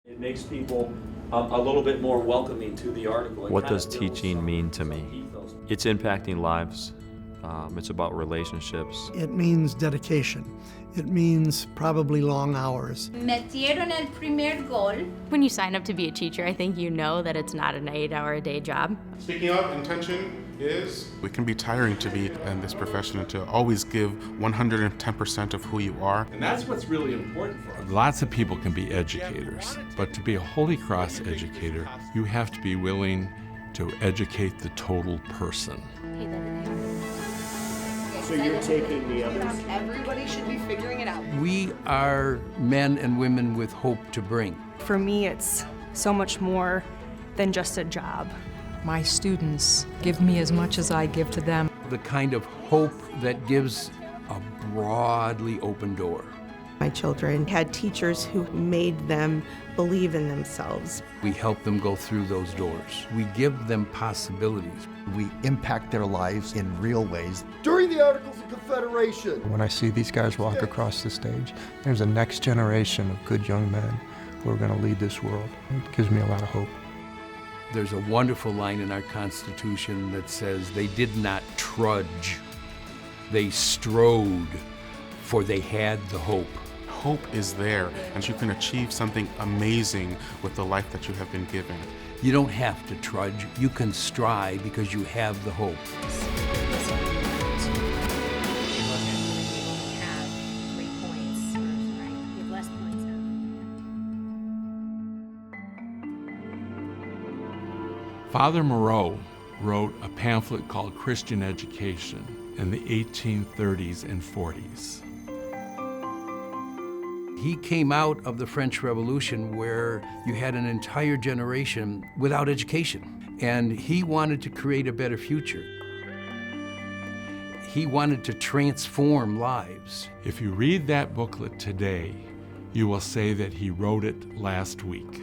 It makes people a little bit more welcoming to the article. What does teaching mean to me? It's impacting lives. It's about relationships. It means dedication. It means probably long hours. Metieron el primer gol. When you sign up to be a teacher, I think you know that it's not an 8-hour-a-day job. Speaking of, intention is... It can be tiring to be in this profession and to always give 110% of who you are. And that's what's really important for us. Lots of people can be educators, but to be a Holy Cross educator, you have to be willing to educate the total person. So you're taking the others? Everybody should be figuring it out. We are men and women with hope to bring. For me, it's so much more than just a job. My students give me as much as I give to them. The kind of hope that gives a broadly open door. My children had teachers who made them believe in themselves. We help them go through those doors. We give them possibilities. We impact their lives in real ways. During the Articles of Confederation. When I see these guys walk across the stage, there's a next generation of good young men who are going to lead this world. It gives me a lot of hope. There's a wonderful line in our Constitution that says they did not trudge, they strode, for they had the hope. Hope is there, and you can achieve something amazing with the life that you have been given. You don't have to trudge, you can strive because you have the hope. Father Moreau wrote a pamphlet called Christian Education in the 1830s and 40s. He came out of the French Revolution where you had an entire generation without education, and he wanted to create a better future. He wanted to transform lives. If you read that booklet today, you will say that he wrote it last week.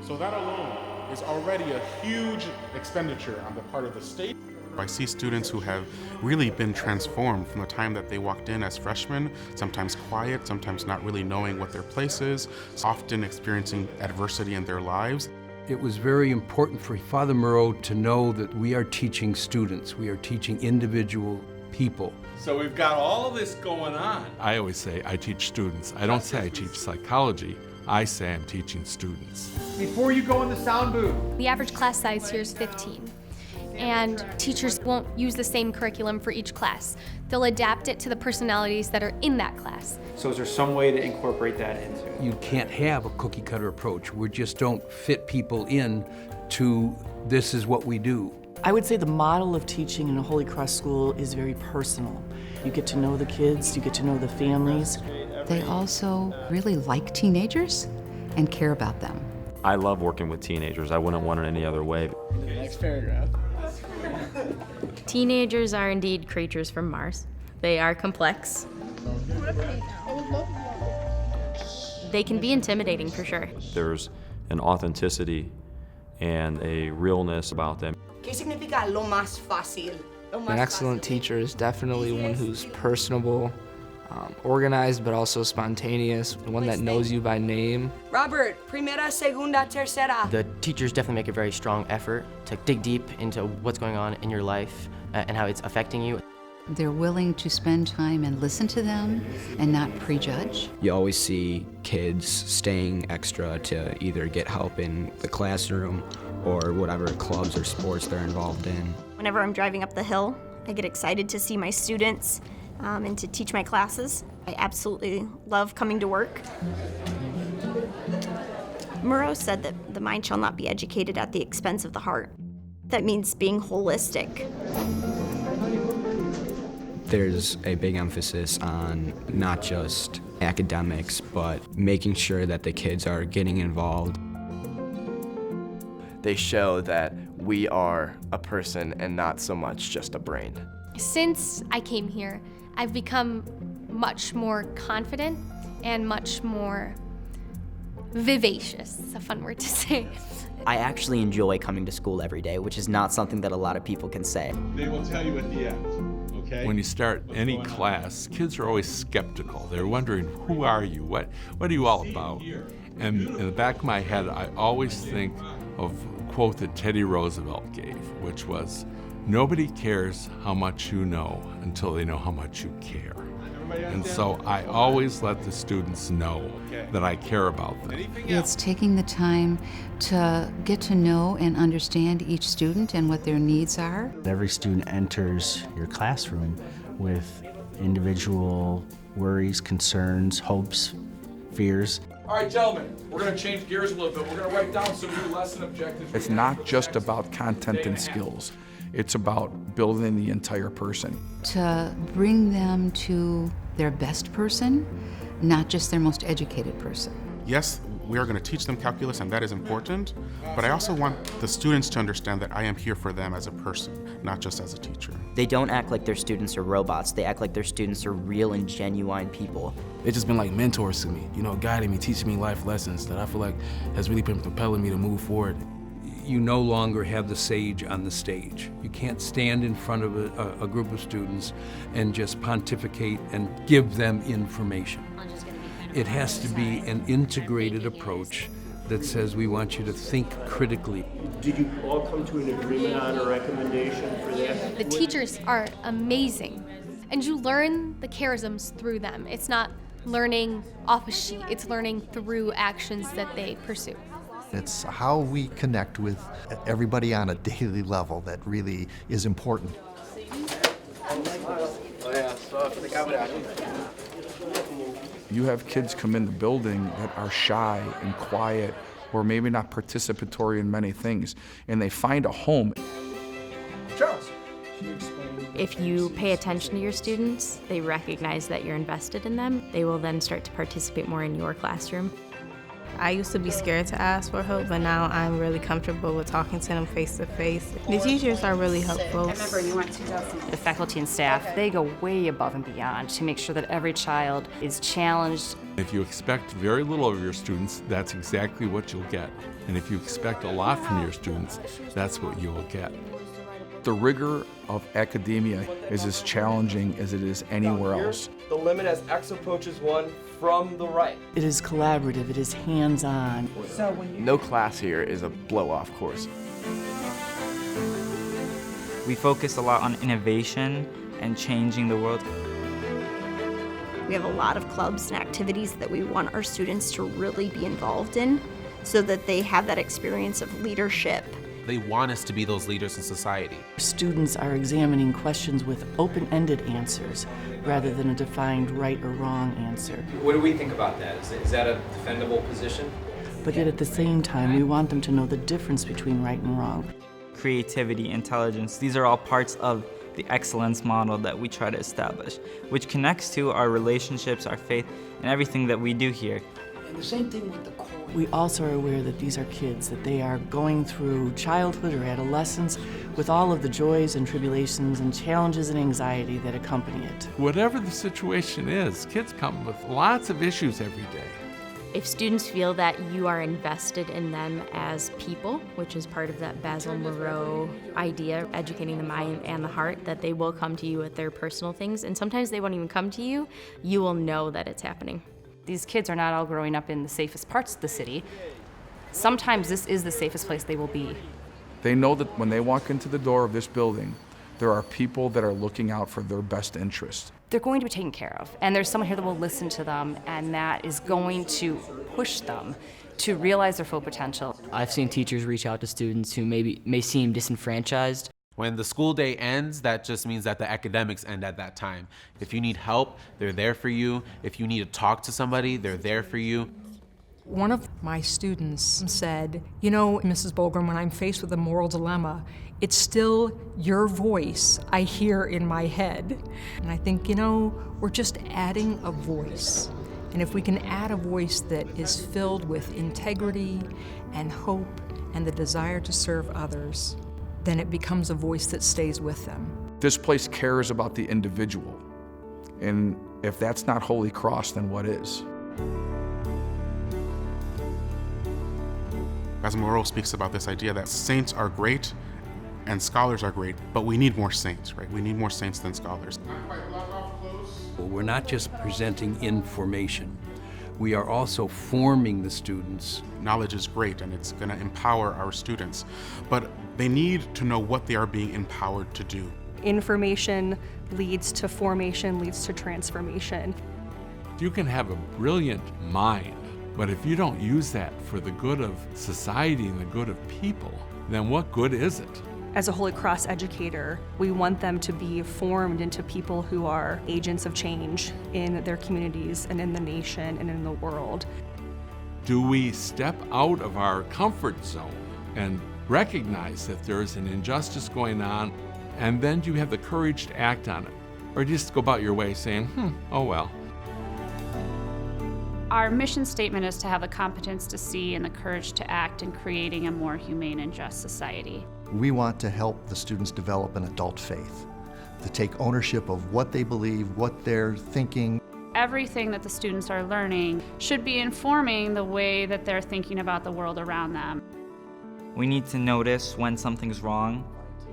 So that alone is already a huge expenditure on the part of the state. I see students who have really been transformed from the time that they walked in as freshmen, sometimes quiet, sometimes not really knowing what their place is, often experiencing adversity in their lives. It was very important for Father Moreau to know that we are teaching students, we are teaching individual people. So we've got all this going on. I always say I teach students. I don't say I teach psychology. I say I'm teaching students. Before you go in the sound booth. The average class size here is 15. And teachers won't use the same curriculum for each class. They'll adapt it to the personalities that are in that class. So is there some way to incorporate that into? You can't have a cookie cutter approach. We just don't fit people in to this is what we do. I would say the model of teaching in a Holy Cross school is very personal. You get to know the kids, you get to know the families. They also really like teenagers and care about them. I love working with teenagers. I wouldn't want it any other way. Next paragraph. Teenagers are indeed creatures from Mars. They are complex. They can be intimidating for sure. There's an authenticity and a realness about them. ¿Qué significa lo más fácil? An excellent teacher is definitely one who's personable, organized, but also spontaneous, one that knows you by name. Robert, primera, segunda, tercera. The teachers definitely make a very strong effort to dig deep into what's going on in your life and how it's affecting you. They're willing to spend time and listen to them and not prejudge. You always see kids staying extra to either get help in the classroom or whatever clubs or sports they're involved in. Whenever I'm driving up the hill, I get excited to see my students and to teach my classes. I absolutely love coming to work. Moreau said that the mind shall not be educated at the expense of the heart. That means being holistic. There's a big emphasis on not just academics, but making sure that the kids are getting involved. They show that we are a person and not so much just a brain. Since I came here, I've become much more confident and much more vivacious. It's a fun word to say. I actually enjoy coming to school every day, which is not something that a lot of people can say. They will tell you at the end, okay? When you start any class, kids are always skeptical. They're wondering, who are you? What are you all about? And in the back of my head, I always think of a quote that Teddy Roosevelt gave, which was, "Nobody cares how much you know until they know how much you care." And so I always let the students know that I care about them. It's taking the time to get to know and understand each student and what their needs are. Every student enters your classroom with individual worries, concerns, hopes, fears. All right, gentlemen, we're going to change gears a little bit. We're going to write down some new lesson objectives. It's not just about content and skills. It's about building the entire person. To bring them to their best person, not just their most educated person. Yes, we are going to teach them calculus, and that is important, but I also want the students to understand that I am here for them as a person, not just as a teacher. They don't act like their students are robots. They act like their students are real and genuine people. They've just been like mentors to me, guiding me, teaching me life lessons that I feel like has really been propelling me to move forward. You no longer have the sage on the stage. You can't stand in front of a group of students and just pontificate and give them information. It has to be an integrated approach that says we want you to think critically. Did you all come to an agreement on a recommendation for that? The teachers are amazing, and you learn the charisms through them. It's not learning off a sheet, it's learning through actions that they pursue. It's how we connect with everybody on a daily level that really is important. You have kids come in the building that are shy and quiet, or maybe not participatory in many things, and they find a home. Charles. If you pay attention to your students, they recognize that you're invested in them. They will then start to participate more in your classroom. I used to be scared to ask for help, but now I'm really comfortable with talking to them face to face. The teachers are really helpful. The faculty and staff, they go way above and beyond to make sure that every child is challenged. If you expect very little of your students, that's exactly what you'll get. And if you expect a lot from your students, that's what you will get. The rigor of academia is as challenging as it is anywhere else. The limit as X approaches 1 from the right. It is collaborative, it is hands-on. No class here is a blow-off course. We focus a lot on innovation and changing the world. We have a lot of clubs and activities that we want our students to really be involved in so that they have that experience of leadership. They want us to be those leaders in society. Students are examining questions with open-ended answers rather than a defined right or wrong answer. What do we think about that? Is that a defendable position? But yet at the same time, we want them to know the difference between right and wrong. Creativity, intelligence, these are all parts of the excellence model that we try to establish, which connects to our relationships, our faith, and everything that we do here. And the same thing with the core. We also are aware that these are kids, that they are going through childhood or adolescence with all of the joys and tribulations and challenges and anxiety that accompany it. Whatever the situation is, kids come with lots of issues every day. If students feel that you are invested in them as people, which is part of that Basil Moreau idea, educating the mind and the heart, that they will come to you with their personal things, and sometimes they won't even come to you, you will know that it's happening. These kids are not all growing up in the safest parts of the city. Sometimes this is the safest place they will be. They know that when they walk into the door of this building, there are people that are looking out for their best interest. They're going to be taken care of, and there's someone here that will listen to them, and that is going to push them to realize their full potential. I've seen teachers reach out to students who may seem disenfranchised. When the school day ends, that just means that the academics end at that time. If you need help, they're there for you. If you need to talk to somebody, they're there for you. One of my students said, Mrs. Bolgren, when I'm faced with a moral dilemma, it's still your voice I hear in my head. And I think, we're just adding a voice. And if we can add a voice that is filled with integrity and hope and the desire to serve others, then it becomes a voice that stays with them. This place cares about the individual. And if that's not Holy Cross, then what is? Basil Moreau speaks about this idea that saints are great And scholars are great, but we need more saints, right? We need more saints than scholars. We're not just presenting information. We are also forming the students. Knowledge is great and it's going to empower our students, but they need to know what they are being empowered to do. Information leads to formation, leads to transformation. You can have a brilliant mind, but if you don't use that for the good of society and the good of people, then what good is it? As a Holy Cross educator, we want them to be formed into people who are agents of change in their communities and in the nation and in the world. Do we step out of our comfort zone and recognize that there is an injustice going on, and then do you have the courage to act on it? Or just go about your way saying, oh well. Our mission statement is to have the competence to see and the courage to act in creating a more humane and just society. We want to help the students develop an adult faith, to take ownership of what they believe, what they're thinking. Everything that the students are learning should be informing the way that they're thinking about the world around them. We need to notice when something's wrong.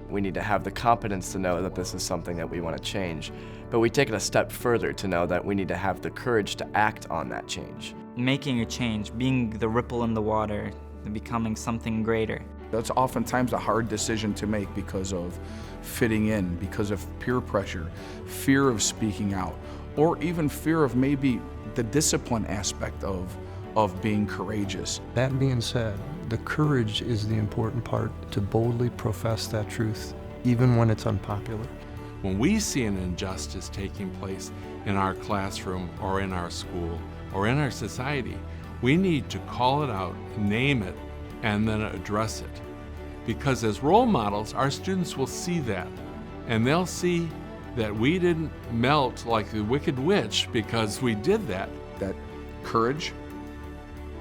We need to have the competence to know that this is something that we want to change. But we take it a step further to know that we need to have the courage to act on that change. Making a change, being the ripple in the water, and becoming something greater. That's oftentimes a hard decision to make because of fitting in, because of peer pressure, fear of speaking out, or even fear of maybe the discipline aspect of being courageous. That being said, the courage is the important part, to boldly profess that truth, even when it's unpopular. When we see an injustice taking place in our classroom or in our school or in our society, we need to call it out, name it, and then address it. Because as role models, our students will see that, and they'll see that we didn't melt like the Wicked Witch because we did that. That courage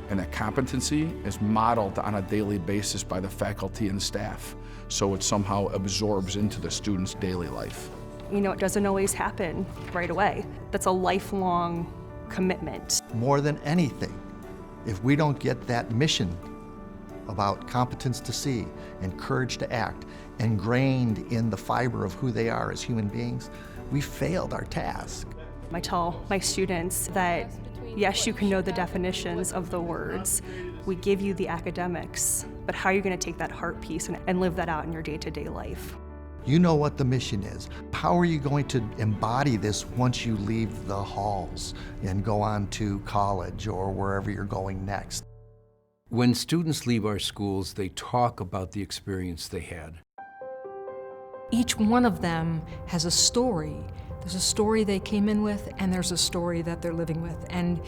and that competency is modeled on a daily basis by the faculty and staff, so it somehow absorbs into the student's daily life. You know, it doesn't always happen right away. That's a lifelong commitment. More than anything, if we don't get that mission about competence to see and courage to act ingrained in the fiber of who they are as human beings, we failed our task. I tell my students that yes, you can know the definitions of the words. We give you the academics, but how are you going to take that heart piece and live that out in your day-to-day life? You know what the mission is. How are you going to embody this once you leave the halls and go on to college or wherever you're going next? When students leave our schools, they talk about the experience they had. Each one of them has a story. There's a story they came in with, and there's a story that they're living with. And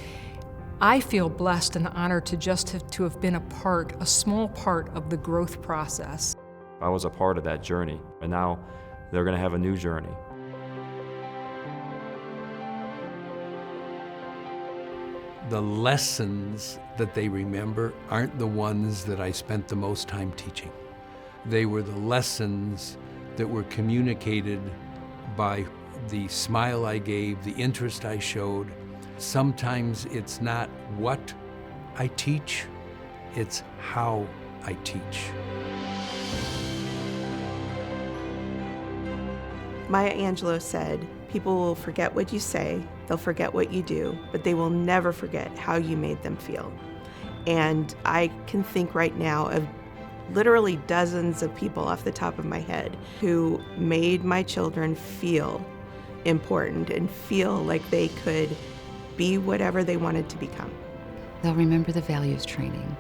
I feel blessed and honored to have been a small part of the growth process. I was a part of that journey, and now they're going to have a new journey. The lessons that they remember aren't the ones that I spent the most time teaching. They were the lessons that were communicated by the smile I gave, the interest I showed. Sometimes it's not what I teach, it's how I teach. Maya Angelou said, "People will forget what you say, they'll forget what you do, but they will never forget how you made them feel." And I can think right now of literally dozens of people off the top of my head who made my children feel important and feel like they could be whatever they wanted to become. They'll remember the values training,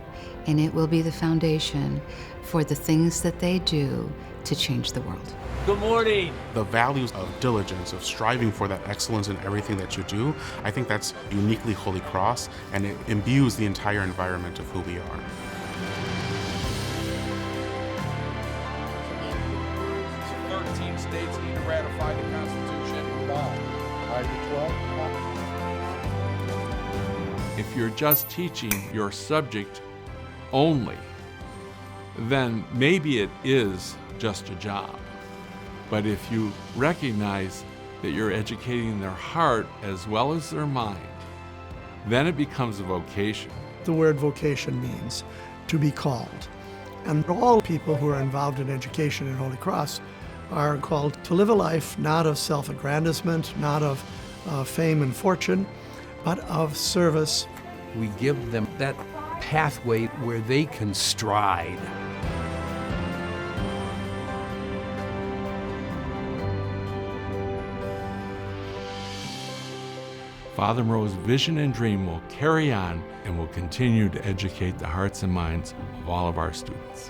and it will be the foundation for the things that they do to change the world. Good morning. The values of diligence, of striving for that excellence in everything that you do, I think that's uniquely Holy Cross, and it imbues the entire environment of who we are. So 13 states need to ratify the Constitution. Wow. 5 to 12. If you're just teaching your subject only, then maybe it is just a job. But if you recognize that you're educating their heart as well as their mind, then it becomes a vocation. The word vocation means to be called. And all people who are involved in education at Holy Cross are called to live a life not of self-aggrandizement, not of fame and fortune, but of service. We give them that pathway where they can stride. Father Moreau's vision and dream will carry on and will continue to educate the hearts and minds of all of our students.